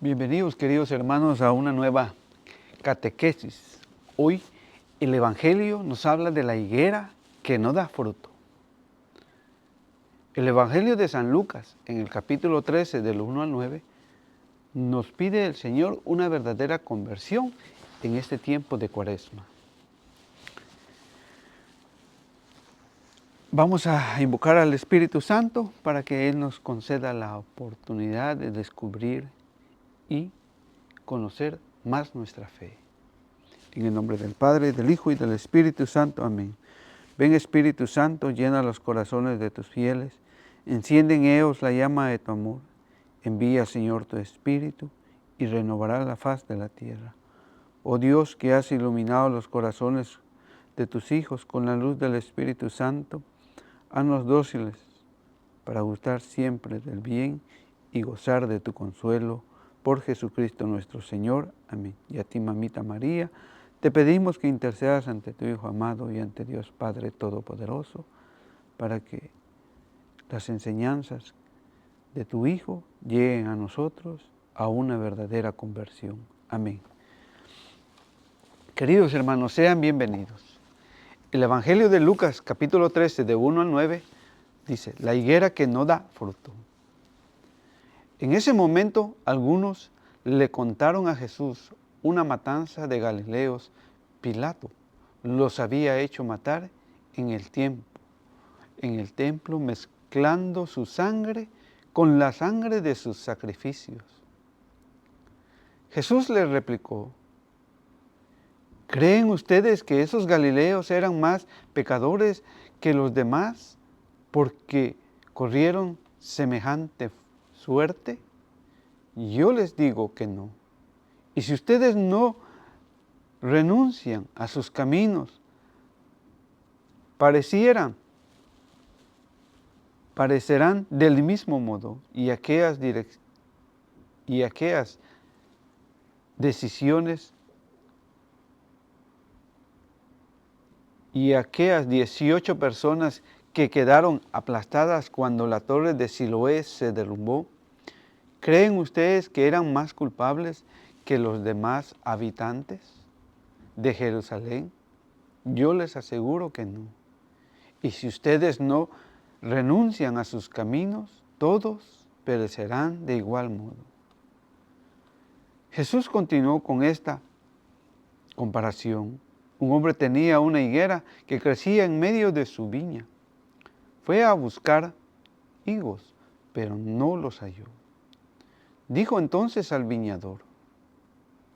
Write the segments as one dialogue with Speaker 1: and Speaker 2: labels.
Speaker 1: Bienvenidos, queridos hermanos, a una nueva catequesis. Hoy el Evangelio nos habla de la higuera que no da fruto. El Evangelio de San Lucas, en el capítulo 13, del 1 al 9, nos pide el Señor una verdadera conversión en este tiempo de Cuaresma. Vamos a invocar al Espíritu Santo para que Él nos conceda la oportunidad de descubrir y conocer más nuestra fe. En el nombre del Padre, del Hijo y del Espíritu Santo. Amén. Ven, Espíritu Santo, llena los corazones de tus fieles, enciende en ellos la llama de tu amor. Envía, Señor, tu Espíritu y renovará la faz de la tierra. Oh Dios, que has iluminado los corazones de tus hijos con la luz del Espíritu Santo, haznos dóciles para gustar siempre del bien y gozar de tu consuelo. Por Jesucristo nuestro Señor. Amén. Y a ti, mamita María, te pedimos que intercedas ante tu Hijo amado y ante Dios Padre Todopoderoso, para que las enseñanzas de tu Hijo lleguen a nosotros a una verdadera conversión. Amén. Queridos hermanos, sean bienvenidos. El Evangelio de Lucas, capítulo 13, de 1 al 9, dice, la higuera que no da fruto. En ese momento, algunos le contaron a Jesús una matanza de Galileos. Pilato los había hecho matar en el templo, mezclando su sangre con la sangre de sus sacrificios. Jesús les replicó, ¿creen ustedes que esos Galileos eran más pecadores que los demás porque corrieron semejante suerte? Yo les digo que no. Y si ustedes no renuncian a sus caminos, parecerán del mismo modo y aquellas decisiones y aquellas 18 personas que quedaron aplastadas cuando la torre de Siloé se derrumbó, ¿creen ustedes que eran más culpables que los demás habitantes de Jerusalén? Yo les aseguro que no. Y si ustedes no renuncian a sus caminos, todos perecerán de igual modo. Jesús continuó con esta comparación. Un hombre tenía una higuera que crecía en medio de su viña. Fue a buscar higos, pero no los halló. Dijo entonces al viñador,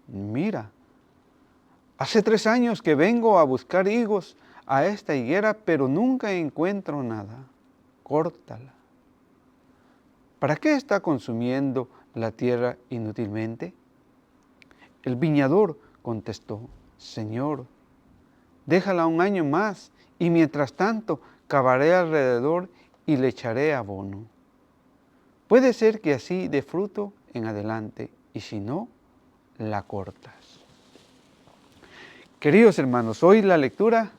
Speaker 1: mira, hace 3 años que vengo a buscar higos a esta higuera, pero nunca encuentro nada. Córtala. ¿Para qué está consumiendo la tierra inútilmente? El viñador contestó, Señor, déjala 1 año más, y mientras tanto cavaré alrededor y le echaré abono. Puede ser que así dé fruto en adelante, y si no, la cortas. Queridos hermanos, hoy la lectura,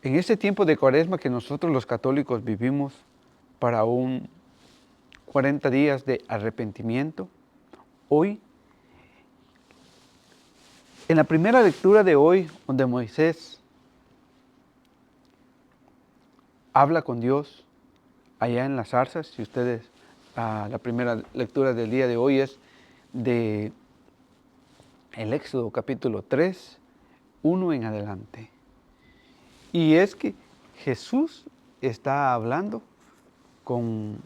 Speaker 1: en este tiempo de Cuaresma que nosotros los católicos vivimos para un 40 días de arrepentimiento, hoy, en la primera lectura de hoy, donde Moisés habla con Dios allá en las zarzas, si ustedes, la primera lectura del día de hoy es de el Éxodo capítulo 3, 1 en adelante. Y es que Jesús está hablando con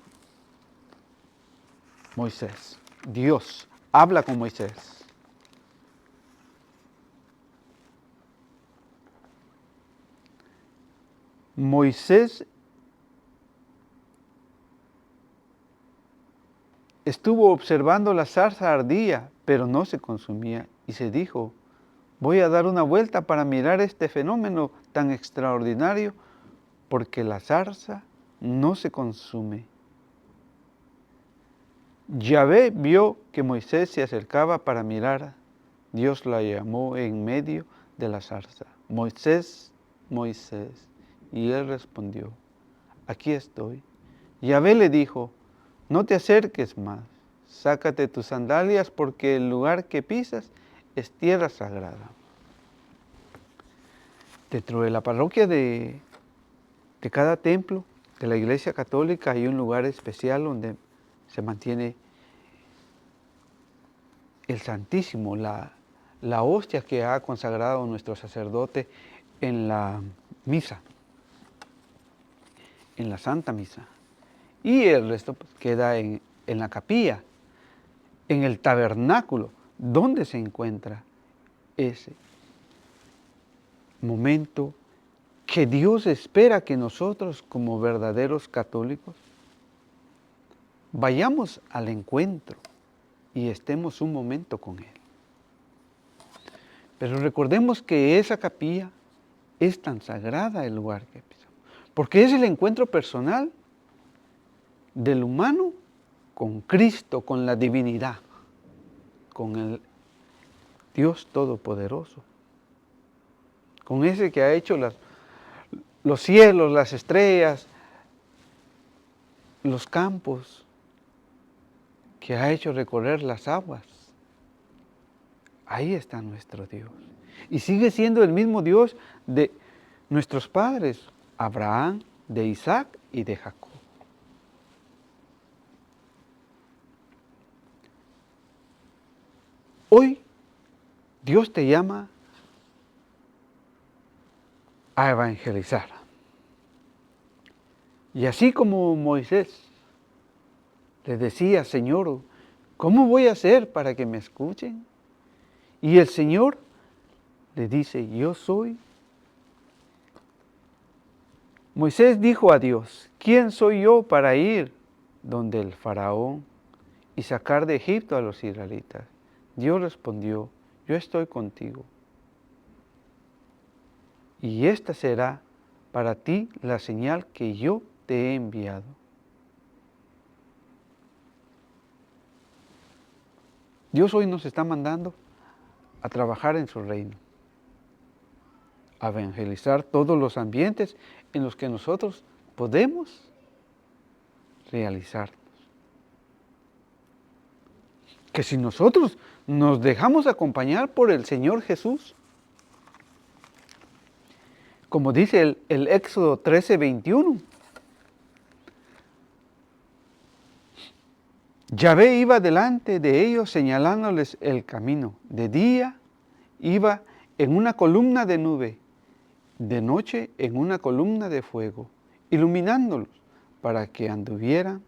Speaker 1: Moisés. Dios habla con Moisés. Moisés estuvo observando la zarza ardía, pero no se consumía, y se dijo, voy a dar una vuelta para mirar este fenómeno tan extraordinario, porque la zarza no se consume. Yahvé vio que Moisés se acercaba para mirar. Dios la llamó en medio de la zarza. Moisés, Moisés. Y él respondió, aquí estoy. Yahvé le dijo, no te acerques más. sácate tus sandalias porque el lugar que pisas es tierra sagrada. Dentro de la parroquia de cada templo de la Iglesia Católica hay un lugar especial donde se mantiene el Santísimo, la hostia que ha consagrado nuestro sacerdote en la misa, en la Santa Misa. Y el resto pues, queda en la capilla, en el tabernáculo, donde se encuentra ese momento que Dios espera que nosotros, como verdaderos católicos, vayamos al encuentro y estemos un momento con Él. Pero recordemos que esa capilla es tan sagrada el lugar que pisamos, porque es el encuentro personal del humano con Cristo, con la divinidad, con el Dios Todopoderoso, con ese que ha hecho los cielos, las estrellas, los campos, que ha hecho recorrer las aguas. Ahí está nuestro Dios. Y sigue siendo el mismo Dios de nuestros padres, Abraham, de Isaac y de Jacob. Hoy Dios te llama a evangelizar. Y así como Moisés le decía, Señor, ¿cómo voy a hacer para que me escuchen? Y el Señor le dice, yo soy. Moisés dijo a Dios, ¿quién soy yo para ir donde el faraón y sacar de Egipto a los israelitas? Dios respondió, yo estoy contigo. Y esta será para ti la señal que yo te he enviado. Dios hoy nos está mandando a trabajar en su reino, a evangelizar todos los ambientes en los que nosotros podemos realizarnos. Que si nosotros nos dejamos acompañar por el Señor Jesús, como dice el Éxodo 13:21, Yahvé iba delante de ellos señalándoles el camino. De día iba en una columna de nube, de noche en una columna de fuego, iluminándolos para que anduvieran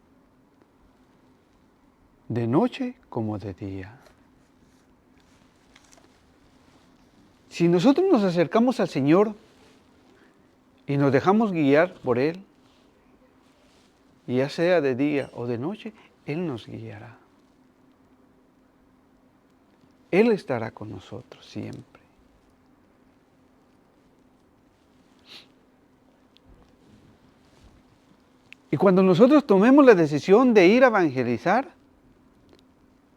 Speaker 1: de noche como de día. Si nosotros nos acercamos al Señor y nos dejamos guiar por Él, ya sea de día o de noche, Él nos guiará. Él estará con nosotros siempre. Y cuando nosotros tomemos la decisión de ir a evangelizar,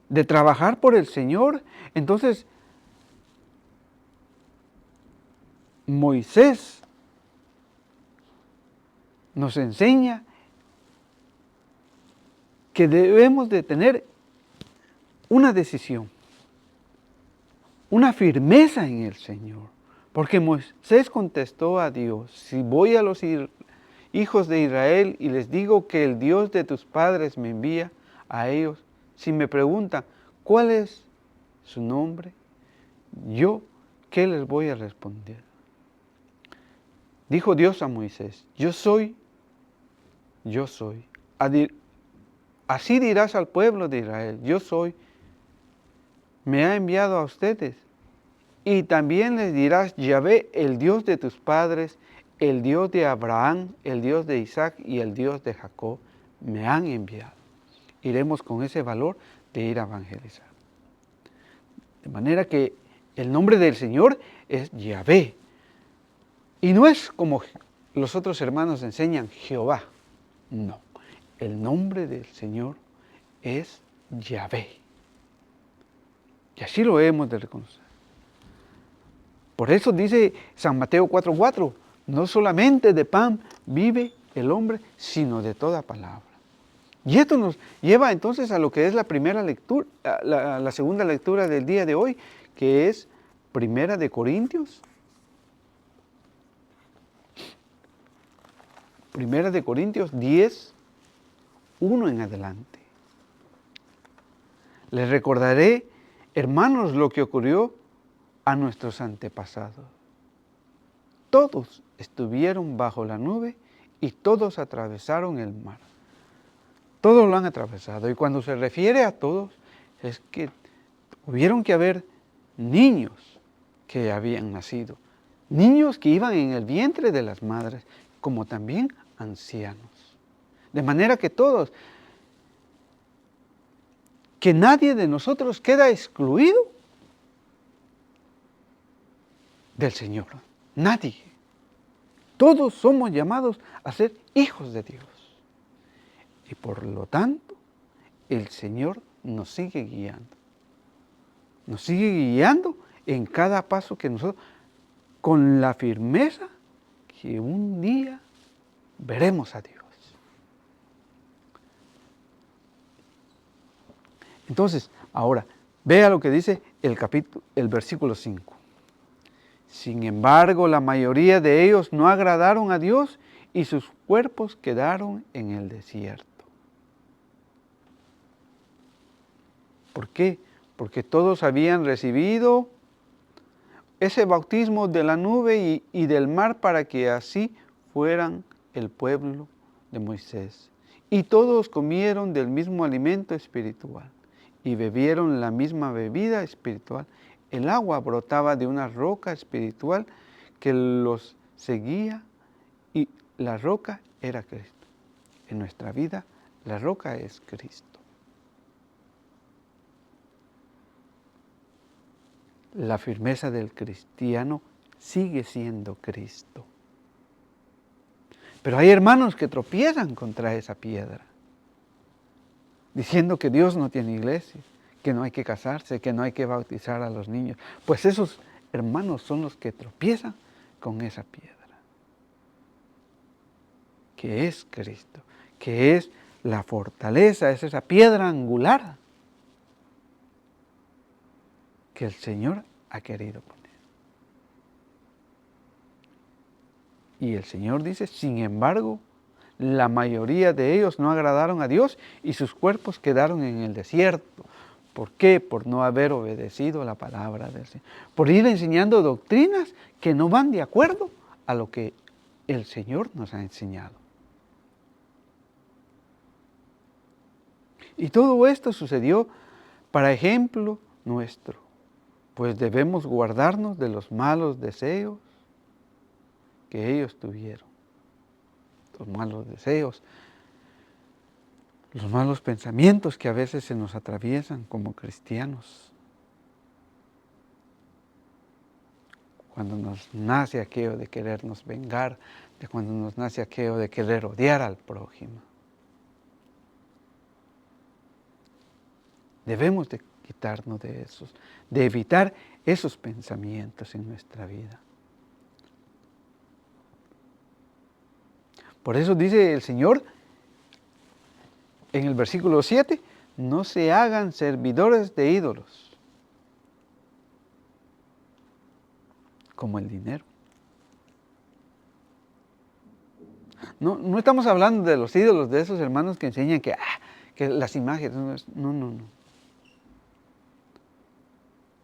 Speaker 1: de trabajar por el Señor, entonces Moisés nos enseña que debemos de tener una decisión, una firmeza en el Señor. Porque Moisés contestó a Dios, si voy a los hijos de Israel y les digo que el Dios de tus padres me envía a ellos, si me preguntan, ¿cuál es su nombre? Yo, ¿qué les voy a responder? Dijo Dios a Moisés, yo soy. Así dirás al pueblo de Israel, yo soy, me ha enviado a ustedes. Y también les dirás, Yahvé, el Dios de tus padres, el Dios de Abraham, el Dios de Isaac y el Dios de Jacob, me han enviado. Iremos con ese valor de ir a evangelizar. De manera que el nombre del Señor es Yahvé. Y no es como los otros hermanos enseñan, Jehová. No, el nombre del Señor es Yahvé. Y así lo hemos de reconocer. Por eso dice San Mateo 4:4, no solamente de pan vive el hombre, sino de toda palabra. Y esto nos lleva entonces a lo que es la primera lectura, la segunda lectura del día de hoy, que es Primera de Corintios. Primera de Corintios 10, 1 en adelante. Les recordaré, hermanos, lo que ocurrió a nuestros antepasados. Todos estuvieron bajo la nube y todos atravesaron el mar. Todos lo han atravesado. Y cuando se refiere a todos, es que hubieron que haber niños que habían nacido, niños que iban en el vientre de las madres, como también ancianos. De manera que todos, que nadie de nosotros queda excluido del Señor. Nadie. Todos somos llamados a ser hijos de Dios. Y por lo tanto, el Señor nos sigue guiando. Nos sigue guiando en cada paso que nosotros, con la firmeza que un día veremos a Dios. Entonces, ahora, vea lo que dice el versículo 5. Sin embargo, la mayoría de ellos no agradaron a Dios y sus cuerpos quedaron en el desierto. ¿Por qué? Porque todos habían recibido ese bautismo de la nube y del mar para que así fueran el pueblo de Moisés. Y todos comieron del mismo alimento espiritual y bebieron la misma bebida espiritual. El agua brotaba de una roca espiritual que los seguía y la roca era Cristo. En nuestra vida, la roca es Cristo. La firmeza del cristiano sigue siendo Cristo. Pero hay hermanos que tropiezan contra esa piedra, diciendo que Dios no tiene iglesia, que no hay que casarse, que no hay que bautizar a los niños. Pues esos hermanos son los que tropiezan con esa piedra, que es Cristo, que es la fortaleza, es esa piedra angular que el Señor ha querido poner. Y el Señor dice, sin embargo, la mayoría de ellos no agradaron a Dios y sus cuerpos quedaron en el desierto. ¿Por qué? Por no haber obedecido la palabra del Señor. Por ir enseñando doctrinas que no van de acuerdo a lo que el Señor nos ha enseñado. Y todo esto sucedió para ejemplo nuestro, pues debemos guardarnos de los malos deseos que ellos tuvieron. Los malos deseos, los malos pensamientos que a veces se nos atraviesan como cristianos. Cuando nos nace aquello de querernos vengar, de cuando nos nace aquello de querer odiar al prójimo. Debemos de quitarnos de esos, de evitar esos pensamientos en nuestra vida. Por eso dice el Señor en el versículo 7, no se hagan servidores de ídolos, como el dinero. No estamos hablando de los ídolos, de esos hermanos que enseñan que las imágenes, no.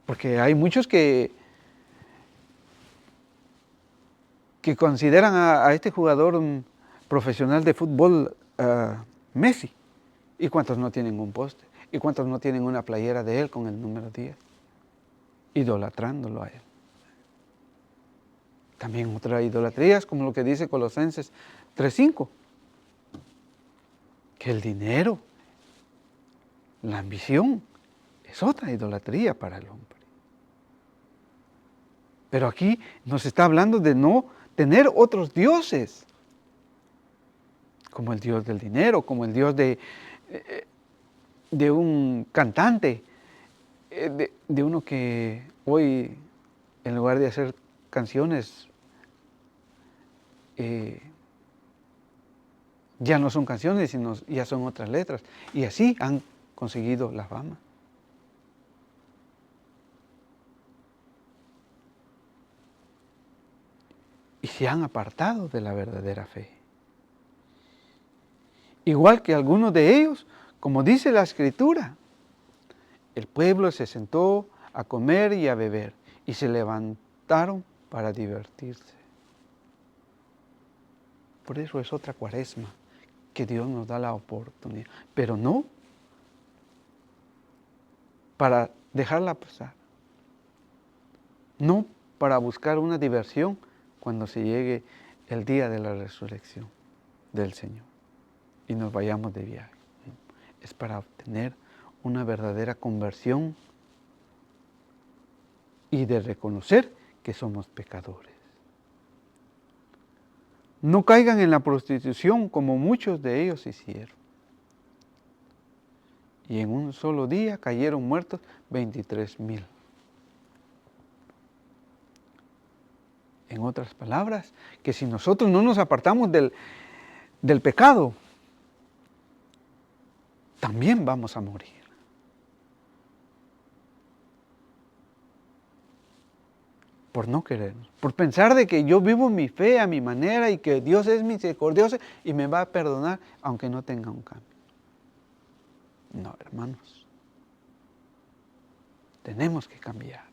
Speaker 1: Porque hay muchos que consideran a este jugador profesional de fútbol, Messi. ¿Y cuántos no tienen un poste? ¿Y cuántos no tienen una playera de él con el número 10? Idolatrándolo a él. También otra idolatría es como lo que dice Colosenses 3:5. Que el dinero, la ambición, es otra idolatría para el hombre. Pero aquí nos está hablando de no tener otros dioses, como el dios del dinero, como el dios de un cantante, de uno que hoy, en lugar de hacer Ya no son canciones, sino ya son otras letras. Y así han conseguido la fama. Y se han apartado de la verdadera fe. Igual que algunos de ellos, como dice la Escritura, el pueblo se sentó a comer y a beber y se levantaron para divertirse. Por eso es otra cuaresma que Dios nos da la oportunidad, pero no para dejarla pasar, no para buscar una diversión cuando se llegue el día de la resurrección del Señor y nos vayamos de viaje. Es para obtener una verdadera conversión y de reconocer que somos pecadores. No caigan en la prostitución como muchos de ellos hicieron. Y en un solo día cayeron muertos 23,000. En otras palabras, que si nosotros no nos apartamos del pecado, también vamos a morir. Por no querernos, por pensar de que yo vivo mi fe a mi manera y que Dios es misericordioso y me va a perdonar aunque no tenga un cambio. No, hermanos, tenemos que cambiar.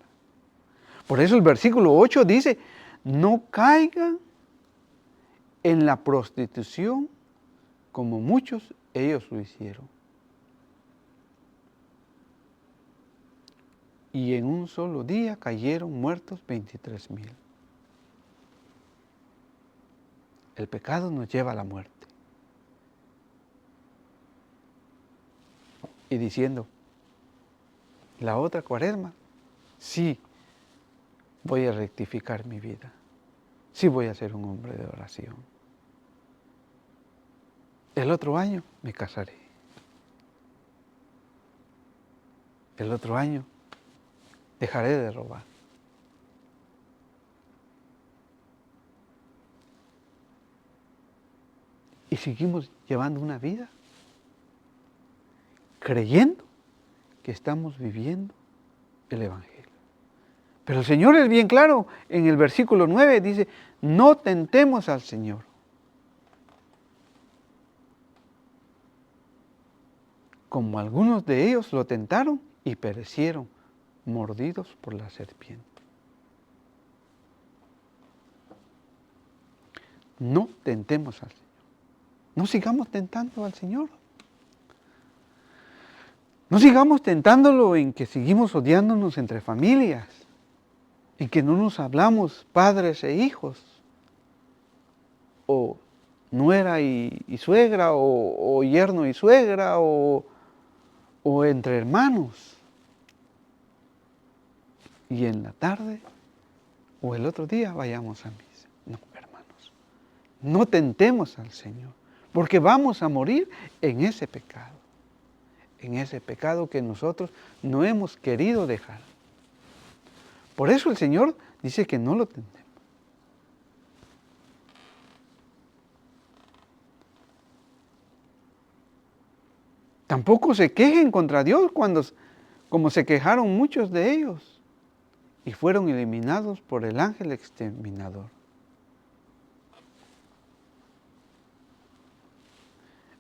Speaker 1: Por eso el versículo 8 dice, no caigan en la prostitución como muchos ellos lo hicieron. Y en un solo día cayeron muertos 23,000. El pecado nos lleva a la muerte. Y diciendo, la otra cuaresma, sí voy a rectificar mi vida. Sí voy a ser un hombre de oración. El otro año me casaré. El otro año dejaré de robar. Y seguimos llevando una vida creyendo que estamos viviendo el Evangelio. Pero el Señor es bien claro, en el versículo 9 dice, no tentemos al Señor. Como algunos de ellos lo tentaron y perecieron, mordidos por la serpiente. No tentemos al Señor. No sigamos tentando al Señor. No sigamos tentándolo en que seguimos odiándonos entre familias, en que no nos hablamos padres e hijos, o nuera y suegra, o yerno y suegra, o entre hermanos. Y en la tarde o el otro día vayamos a misa. No, hermanos, no tentemos al Señor, porque vamos a morir en ese pecado que nosotros no hemos querido dejar. Por eso el Señor dice que no lo tentemos. Tampoco se quejen contra Dios como se quejaron muchos de ellos y fueron eliminados por el ángel exterminador.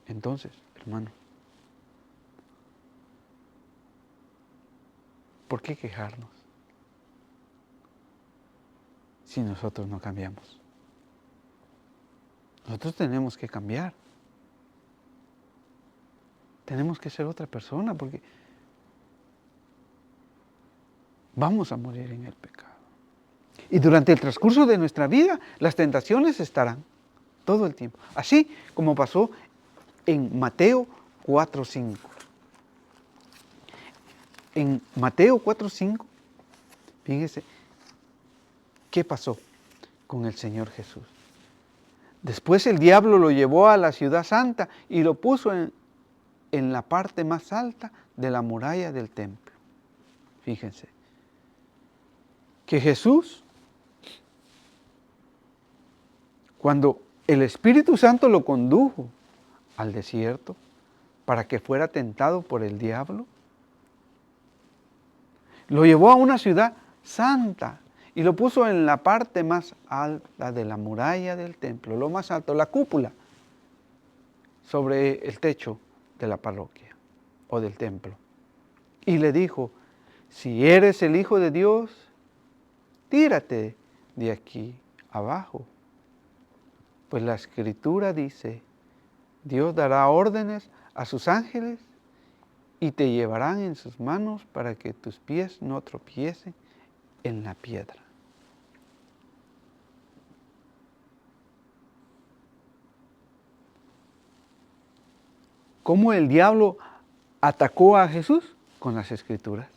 Speaker 1: Entonces, hermano, ¿por qué quejarnos si nosotros no cambiamos? Nosotros tenemos que cambiar. Tenemos que ser otra persona porque vamos a morir en el pecado. Y durante el transcurso de nuestra vida, las tentaciones estarán todo el tiempo. Así como pasó en Mateo 4:5. En Mateo 4:5, fíjese, ¿qué pasó con el Señor Jesús? Después el diablo lo llevó a la ciudad santa y lo puso en la parte más alta de la muralla del templo. Fíjense, que Jesús, cuando el Espíritu Santo lo condujo al desierto para que fuera tentado por el diablo? Lo llevó a una ciudad santa y lo puso en la parte más alta de la muralla del templo, lo más alto, la cúpula, sobre el techo de la parroquia o del templo. Y le dijo, si eres el Hijo de Dios, tírate de aquí abajo. Pues la Escritura dice, Dios dará órdenes a sus ángeles y te llevarán en sus manos para que tus pies no tropiecen en la piedra. ¿Cómo el diablo atacó a Jesús? Con las Escrituras.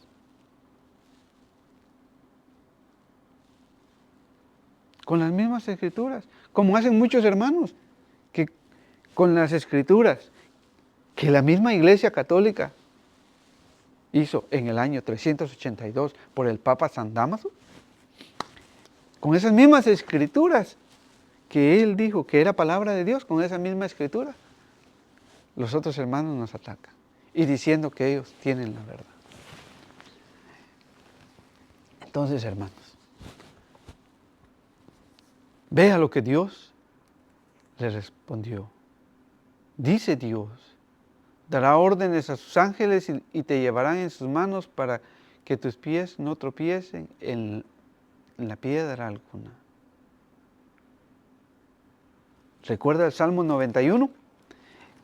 Speaker 1: Con las mismas Escrituras, como hacen muchos hermanos, que con las Escrituras, que la misma Iglesia Católica hizo en el año 382 por el Papa San Dámaso, con esas mismas Escrituras que él dijo que era palabra de Dios, con esa misma Escritura, los otros hermanos nos atacan y diciendo que ellos tienen la verdad. Entonces, hermanos, vea lo que Dios le respondió. Dice Dios, dará órdenes a sus ángeles y te llevarán en sus manos para que tus pies no tropiecen en la piedra alguna. ¿Recuerda el Salmo 91?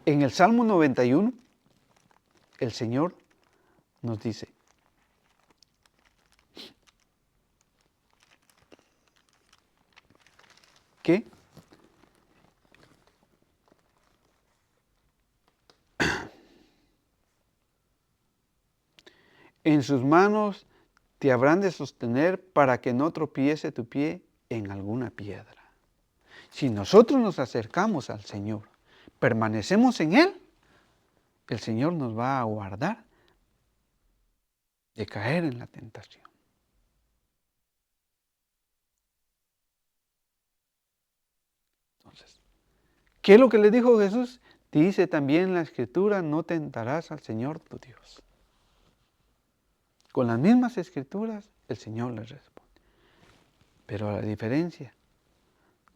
Speaker 1: En el Salmo 91, el Señor nos dice, que en sus manos te habrán de sostener para que no tropiece tu pie en alguna piedra. Si nosotros nos acercamos al Señor, permanecemos en Él, el Señor nos va a guardar de caer en la tentación. Entonces, ¿qué es lo que le dijo Jesús? Dice también la Escritura, no tentarás al Señor tu Dios. Con las mismas Escrituras, el Señor le responde. Pero la diferencia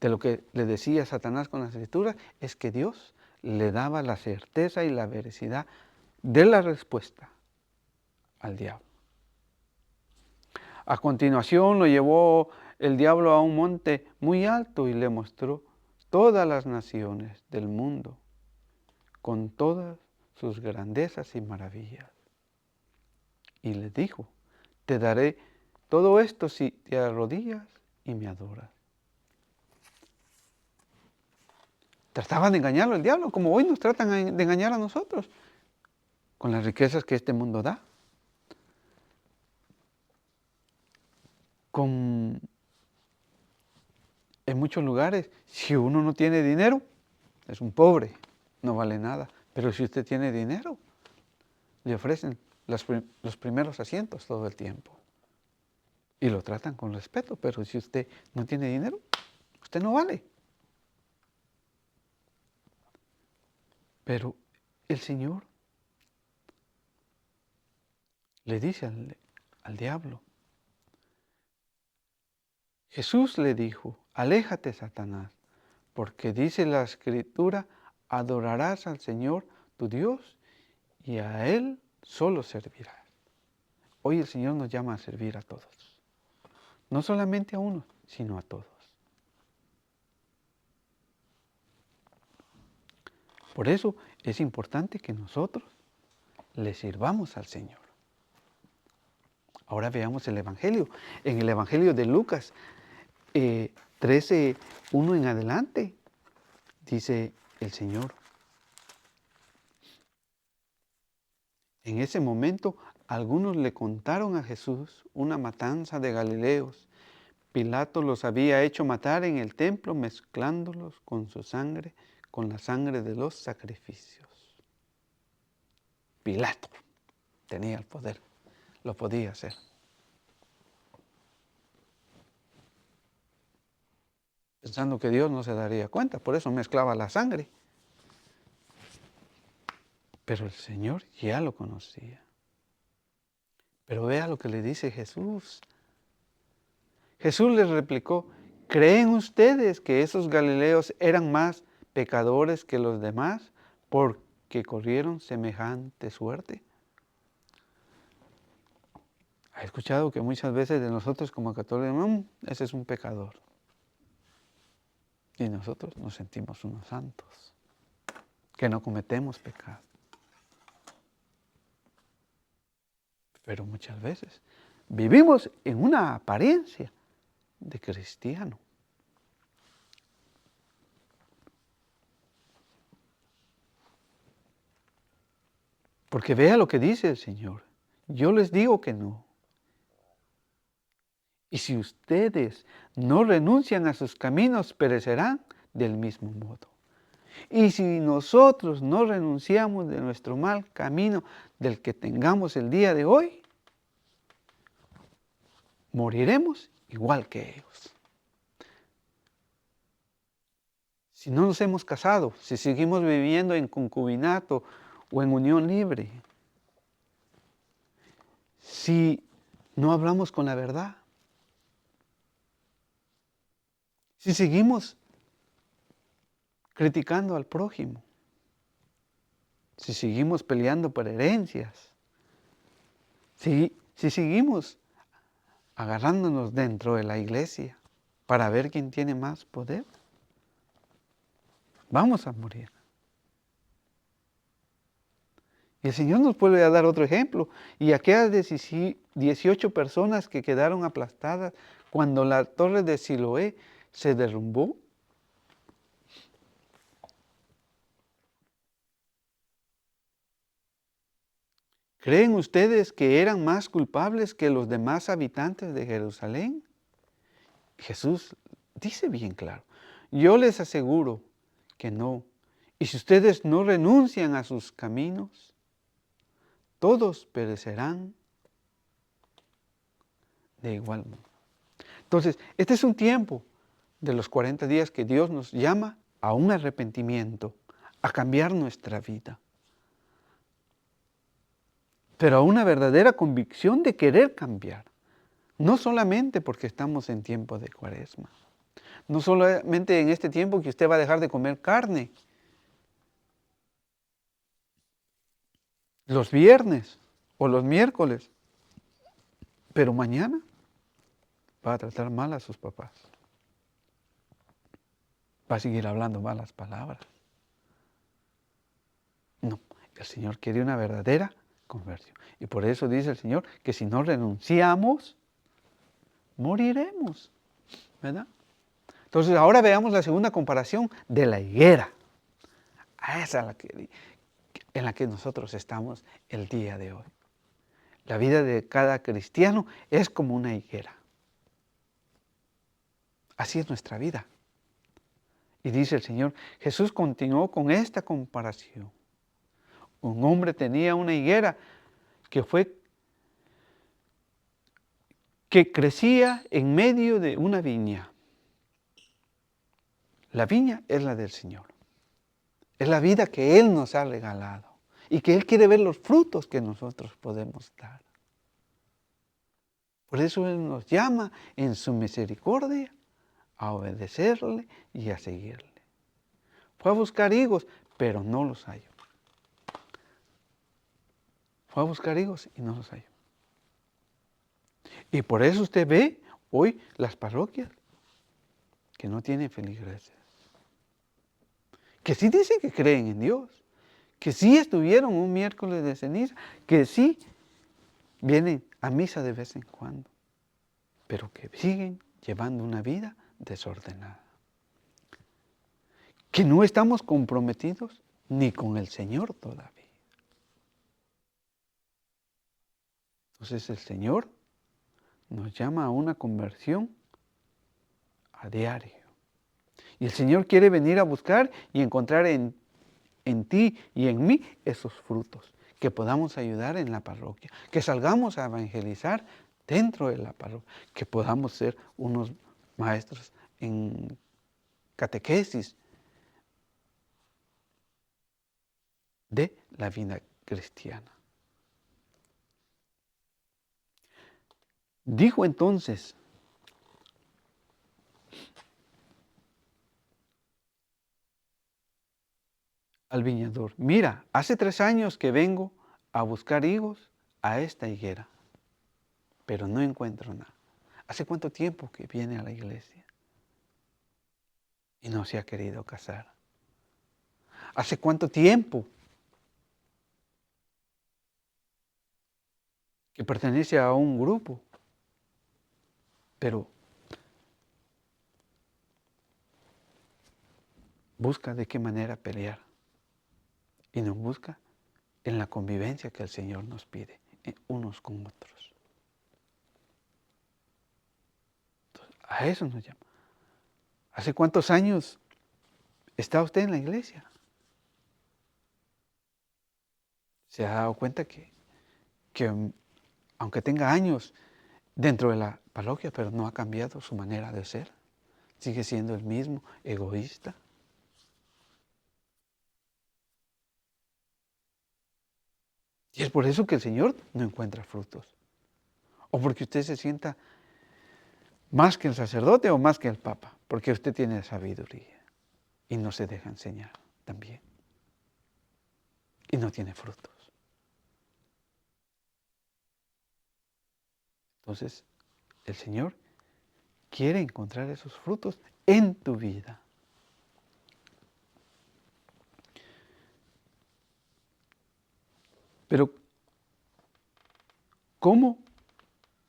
Speaker 1: de lo que le decía Satanás con las Escrituras es que Dios le daba la certeza y la veracidad de la respuesta al diablo. A continuación lo llevó el diablo a un monte muy alto y le mostró todas las naciones del mundo con todas sus grandezas y maravillas. Y le dijo, te daré todo esto si te arrodillas y me adoras. Trataban de engañarlo el diablo, como hoy nos tratan de engañar a nosotros, con las riquezas que este mundo da. En muchos lugares, si uno no tiene dinero, es un pobre, no vale nada. Pero si usted tiene dinero, le ofrecen los primeros asientos todo el tiempo. Y lo tratan con respeto, pero si usted no tiene dinero, usted no vale. Pero el Señor le dice al diablo, Jesús le dijo, aléjate, Satanás, porque dice la Escritura, adorarás al Señor tu Dios y a Él solo servirás. Hoy el Señor nos llama a servir a todos. No solamente a uno, sino a todos. Por eso es importante que nosotros le sirvamos al Señor. Ahora veamos el Evangelio. En el Evangelio de Lucas 13, 1 en adelante, dice el Señor. En ese momento, algunos le contaron a Jesús una matanza de Galileos. Pilato los había hecho matar en el templo, mezclándolos con su sangre, con la sangre de los sacrificios. Pilato tenía el poder, lo podía hacer. Pensando que Dios no se daría cuenta, por eso mezclaba la sangre. Pero el Señor ya lo conocía. Pero vea lo que le dice Jesús. Jesús les replicó, ¿creen ustedes que esos galileos eran más pecadores que los demás porque corrieron semejante suerte? ¿Ha escuchado que muchas veces de nosotros como católicos, ese es un pecador? Y nosotros nos sentimos unos santos, que no cometemos pecado. Pero muchas veces vivimos en una apariencia de cristiano. Porque vea lo que dice el Señor. Yo les digo que no. Y si ustedes no renuncian a sus caminos, perecerán del mismo modo. Y si nosotros no renunciamos de nuestro mal camino del que tengamos el día de hoy, moriremos igual que ellos. Si no nos hemos casado, si seguimos viviendo en concubinato o en unión libre, si no hablamos con la verdad, si seguimos criticando al prójimo, si seguimos peleando por herencias, si seguimos agarrándonos dentro de la iglesia para ver quién tiene más poder, vamos a morir. Y el Señor nos puede dar otro ejemplo. Y aquellas 18 personas que quedaron aplastadas cuando la torre de Siloé se derrumbó. ¿Creen ustedes que eran más culpables que los demás habitantes de Jerusalén? Jesús dice bien claro, yo les aseguro que no. Y si ustedes no renuncian a sus caminos, todos perecerán de igual modo. Entonces, este es un tiempo de los 40 días que Dios nos llama a un arrepentimiento, a cambiar nuestra vida. Pero a una verdadera convicción de querer cambiar. No solamente porque estamos en tiempo de Cuaresma. No solamente en este tiempo que usted va a dejar de comer carne. Los viernes o los miércoles. Pero mañana va a tratar mal a sus papás. Va a seguir hablando malas palabras. No, el Señor quiere una verdadera conversión. Y por eso dice el Señor que si no renunciamos, moriremos. ¿Verdad? Entonces ahora veamos la segunda comparación de la higuera. Esa es en la que nosotros estamos el día de hoy. La vida de cada cristiano es como una higuera. Así es nuestra vida. Y dice el Señor, Jesús continuó con esta comparación. Un hombre tenía una higuera que crecía en medio de una viña. La viña es la del Señor. Es la vida que Él nos ha regalado y que Él quiere ver los frutos que nosotros podemos dar. Por eso Él nos llama en su misericordia a obedecerle y a seguirle. Fue a buscar higos, pero no los halló. Fue a buscar higos y no los halló. Y por eso usted ve hoy las parroquias que no tienen feligreses. Que sí dicen que creen en Dios. Que sí estuvieron un miércoles de ceniza. Que sí vienen a misa de vez en cuando. Pero que siguen llevando una vida desordenada. Que no estamos comprometidos ni con el Señor todavía. Entonces el Señor nos llama a una conversión a diario. Y el Señor quiere venir a buscar y encontrar en ti y en mí esos frutos, que podamos ayudar en la parroquia, que salgamos a evangelizar dentro de la parroquia, que podamos ser unos maestros en catequesis de la vida cristiana. Dijo entonces al viñador: mira, hace 3 años que vengo a buscar higos a esta higuera, pero no encuentro nada. ¿Hace cuánto tiempo que viene a la iglesia y no se ha querido casar? ¿Hace cuánto tiempo que pertenece a un grupo, pero busca de qué manera pelear y no busca en la convivencia que el Señor nos pide, unos con otros? Entonces, a eso nos llama. ¿Hace cuántos años está usted en la iglesia? ¿Se ha dado cuenta que aunque tenga años dentro de la parroquia, pero no ha cambiado su manera de ser? Sigue siendo el mismo, egoísta. Y es por eso que el Señor no encuentra frutos. O porque usted se sienta más que el sacerdote o más que el papa, porque usted tiene sabiduría y no se deja enseñar también. Y no tiene frutos. Entonces, el Señor quiere encontrar esos frutos en tu vida. Pero, ¿cómo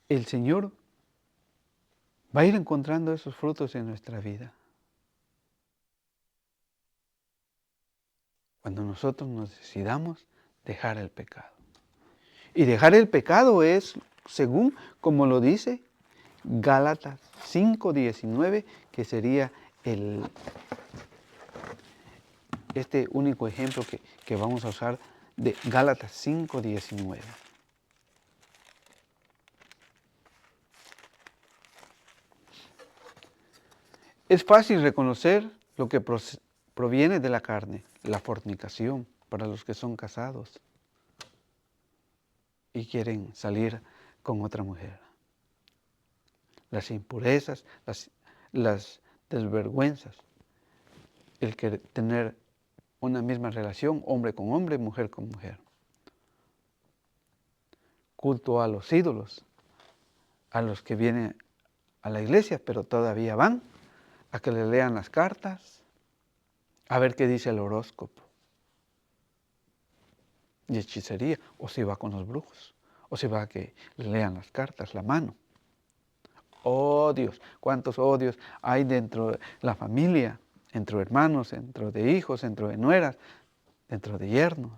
Speaker 1: el Señor va a ir encontrando esos frutos en nuestra vida? Cuando nosotros nos decidamos dejar el pecado. Y dejar el pecado es, según como lo dice Gálatas 5:19, que sería este único ejemplo que vamos a usar de Gálatas 5:19. Es fácil reconocer lo que proviene de la carne, la fornicación, para los que son casados y quieren salir con otra mujer. Las impurezas, las desvergüenzas, el querer tener una misma relación, hombre con hombre, mujer con mujer. Culto a los ídolos, a los que vienen a la iglesia, pero todavía van a que le lean las cartas, a ver qué dice el horóscopo. Y hechicería, o si va con los brujos, o si va a que le lean las cartas, la mano. Odios, cuántos odios hay dentro de la familia, entre hermanos, dentro de hijos, dentro de nueras, dentro de yernos.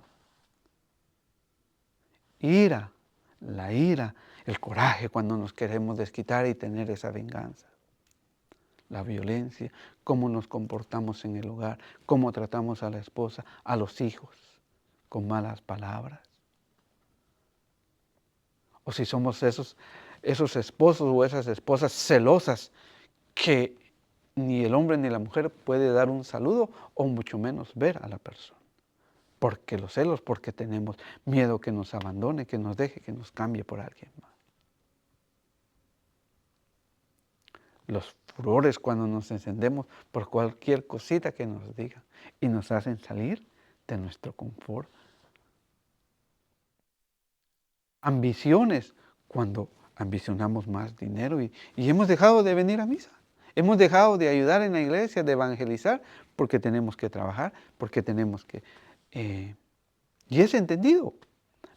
Speaker 1: Ira, la ira, el coraje cuando nos queremos desquitar y tener esa venganza. La violencia, cómo nos comportamos en el hogar, cómo tratamos a la esposa, a los hijos, con malas palabras. O si somos esos esposos o esas esposas celosas que ni el hombre ni la mujer puede dar un saludo o mucho menos ver a la persona. Porque los celos, porque tenemos miedo que nos abandone, que nos deje, que nos cambie por alguien más. Los furores cuando nos encendemos por cualquier cosita que nos digan y nos hacen salir de nuestro confort. Ambiciones cuando ambicionamos más dinero y hemos dejado de venir a misa. Hemos dejado de ayudar en la iglesia, de evangelizar, porque tenemos que trabajar, porque tenemos que... y es entendido.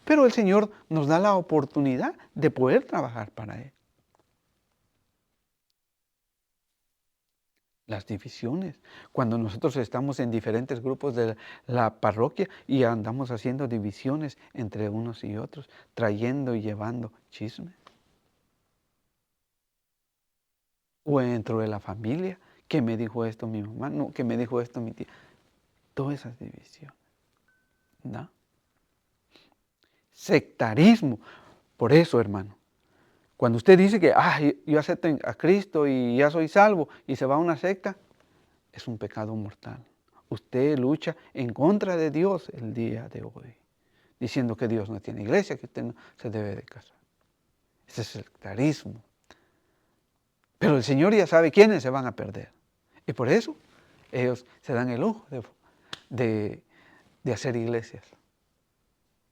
Speaker 1: Pero el Señor nos da la oportunidad de poder trabajar para Él. Las divisiones, cuando nosotros estamos en diferentes grupos de la parroquia y andamos haciendo divisiones entre unos y otros, trayendo y llevando chismes. O dentro de la familia, que me dijo esto mi mamá, no, que me dijo esto mi tía. Todas esas divisiones, ¿no? Sectarismo. Por eso, hermano, cuando usted dice que yo acepto a Cristo y ya soy salvo y se va a una secta, es un pecado mortal. usted lucha en contra de Dios el día de hoy, diciendo que Dios no tiene iglesia, que usted no se debe de casar. Ese es el sectarismo. Pero el Señor ya sabe quiénes se van a perder. Y por eso ellos se dan el lujo de hacer iglesias.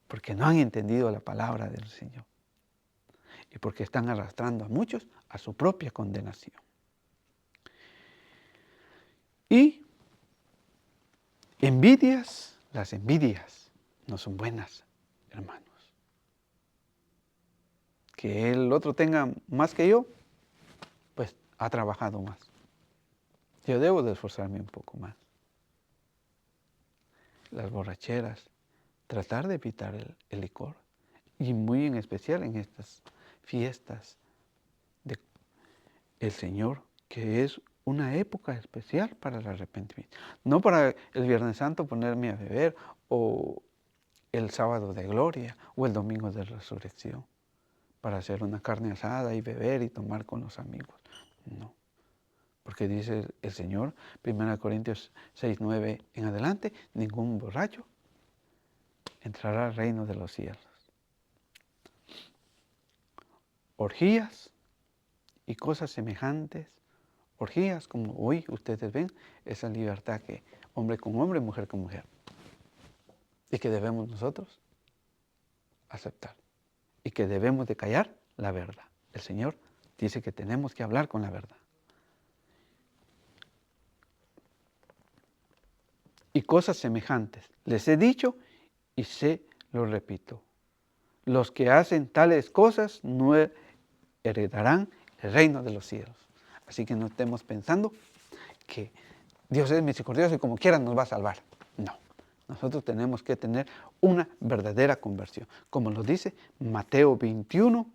Speaker 1: Porque no han entendido la palabra del Señor. Y porque están arrastrando a muchos a su propia condenación. Y las envidias no son buenas, hermanos. Que el otro tenga más que yo, pues ha trabajado más. Yo debo de esforzarme un poco más. Las borracheras, tratar de evitar el licor. Y muy en especial en estas fiestas del Señor, que es una época especial para el arrepentimiento. No para el Viernes Santo ponerme a beber, o el sábado de gloria, o el domingo de resurrección, para hacer una carne asada y beber y tomar con los amigos. No. Porque dice el Señor, 1 Corintios 6:9 en adelante, ningún borracho entrará al reino de los cielos. Orgías y cosas semejantes, orgías como hoy ustedes ven, esa libertad que hombre con hombre, mujer con mujer, y que debemos nosotros aceptar, y que debemos de callar la verdad. El Señor dice que tenemos que hablar con la verdad. Y cosas semejantes. Les he dicho y se lo repito. Los que hacen tales cosas no heredarán el reino de los cielos. Así que no estemos pensando que Dios es misericordioso y como quiera nos va a salvar. No. Nosotros tenemos que tener una verdadera conversión. Como lo dice Mateo 21,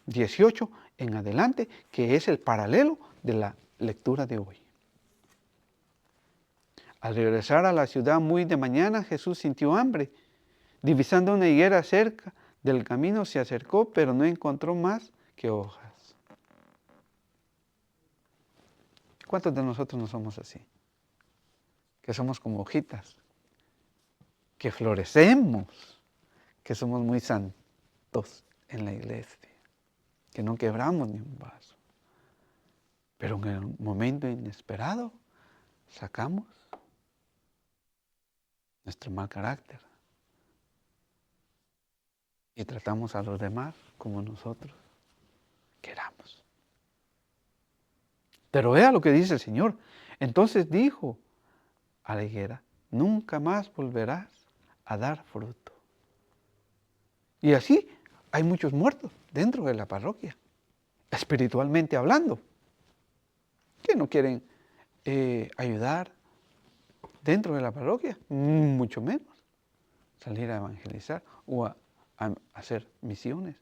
Speaker 1: 18 en adelante, que es el paralelo de la lectura de hoy. Al regresar a la ciudad muy de mañana, Jesús sintió hambre. Divisando una higuera cerca del camino, se acercó, pero no encontró más que hojas. ¿Cuántos de nosotros no somos así? Que somos como hojitas, que florecemos, que somos muy santos en la iglesia, que no quebramos ni un vaso. Pero en el momento inesperado sacamos nuestro mal carácter y tratamos a los demás como nosotros queramos. Pero vea lo que dice el Señor. Entonces dijo a la higuera, nunca más volverás a dar fruto. Y así hay muchos muertos dentro de la parroquia, espiritualmente hablando, que no quieren ayudar dentro de la parroquia, mucho menos salir a evangelizar o a hacer misiones,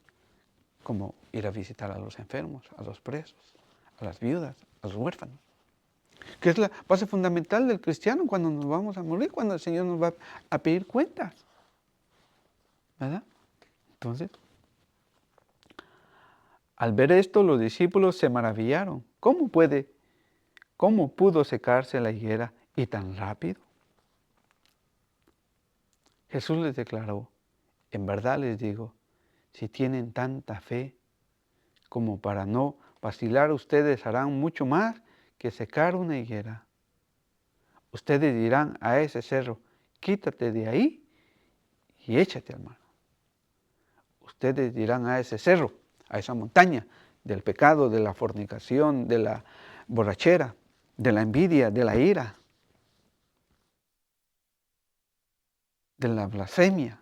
Speaker 1: como ir a visitar a los enfermos, a los presos, a las viudas, a los huérfanos, que es la base fundamental del cristiano cuando nos vamos a morir, cuando el Señor nos va a pedir cuentas, ¿verdad? Entonces, al ver esto, los discípulos se maravillaron. ¿Cómo pudo secarse la higuera y tan rápido? Jesús les declaró, en verdad les digo, si tienen tanta fe como para no vacilar, ustedes harán mucho más que secar una higuera. Ustedes dirán a ese cerro, quítate de ahí y échate al mar. Ustedes dirán a ese cerro, a esa montaña del pecado, de la fornicación, de la borrachera, de la envidia, de la ira, de la blasfemia,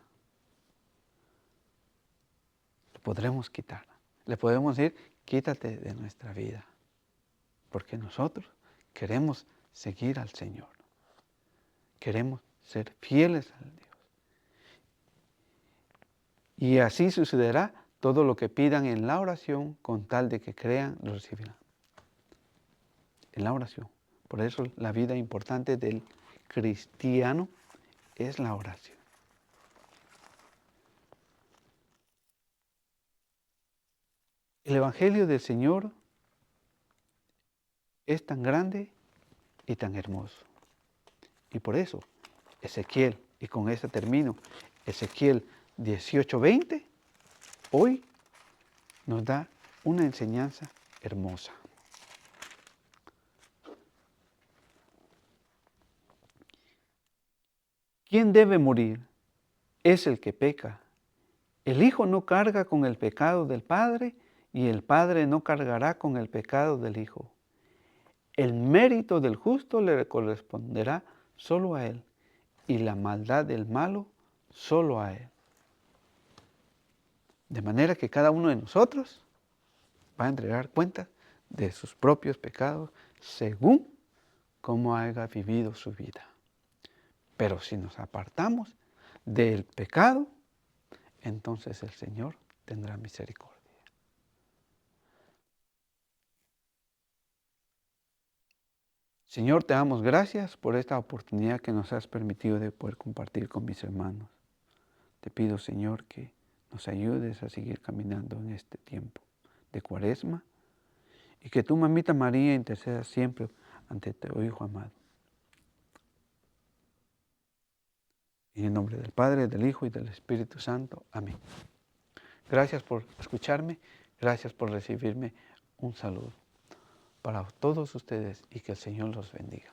Speaker 1: lo podremos quitar. Le podemos decir, quítate de nuestra vida, porque nosotros queremos seguir al Señor. Queremos ser fieles a Dios. Y así sucederá todo lo que pidan en la oración, con tal de que crean, lo recibirán. En la oración. Por eso la vida importante del cristiano es la oración. El Evangelio del Señor es tan grande y tan hermoso. Y por eso, Ezequiel, y con eso termino, Ezequiel 18:20, hoy nos da una enseñanza hermosa. ¿Quién debe morir? Es el que peca. El Hijo no carga con el pecado del Padre y el Padre no cargará con el pecado del Hijo. El mérito del justo le corresponderá solo a él y la maldad del malo solo a él. De manera que cada uno de nosotros va a entregar cuentas de sus propios pecados según cómo haya vivido su vida. Pero si nos apartamos del pecado, entonces el Señor tendrá misericordia. Señor, te damos gracias por esta oportunidad que nos has permitido de poder compartir con mis hermanos. Te pido, Señor, que nos ayudes a seguir caminando en este tiempo de Cuaresma y que tu mamita María interceda siempre ante tu Hijo amado. En el nombre del Padre, del Hijo y del Espíritu Santo. Amén. Gracias por escucharme, gracias por recibirme. Un saludo para todos ustedes y que el Señor los bendiga.